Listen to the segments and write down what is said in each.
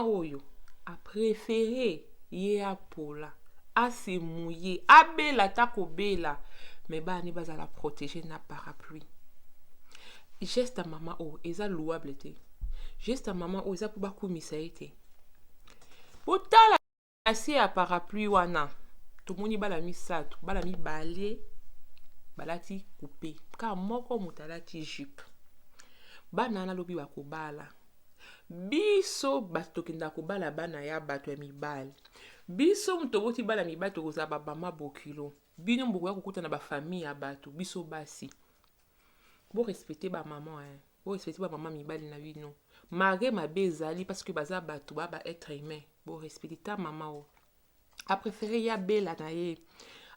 oyo a préféré ye apola a se mouiller abela ta kobela mais bani bazala protéger na parapluie. Geste à maman o eza louable te. Geste à maman o eza pour bakumisa ete. Botala asi ya parapluie wana. Tomoni bala misato, bala mibale balati coupé. Car moko mutalati jupe. Bana na lobi bakobala. Biso bato kenda kobala bana ya bato ya mibale. Biso mutoboti bala mibato koza babama bokilo. Bino mbogo ya kukuta na ba famille ya bato. Biso basi. Bo respecter ba maman hein. Bo respecter ba maman mibali na bino. Malgré ma bezali parce que baza bato ba être humain. Bo respecter ta maman o. A préféré ya bela na ye.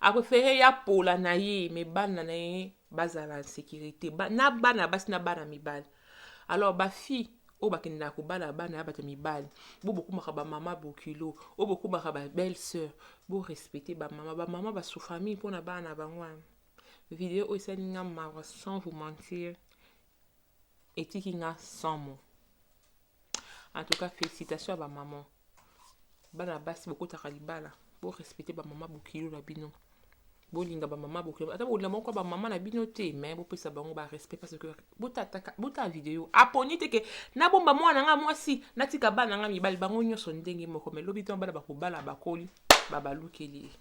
A préféré ya pola na ye mais bana na ye bazala en sécurité. Na bana basi na bana mibali. Alors ba fille o bakenda ko bala bana ya bato mibali. Bo beaucoup makaba maman bokilo. O beaucoup makaba belle sœur. Bo respecter ba maman ba sous famille pour na bana bangwa. Vidéo aussi n'a marre sans vous mentir et tikinga sans mots. En tout cas félicitations à ma maman. Bana basi beaucoup takalibala pour respecter ba maman bokilo la bino. Bo linga ba maman bokilo. Ata bo linga moko ba maman na bino te mais bo pesa bango ba respect parce que bota vidéo aponi te ke na bomba mwana nga mwasi natika bana nga mibali bango nyoso ndenge moko mais lobi to bala bakobala bakoli babalukeli.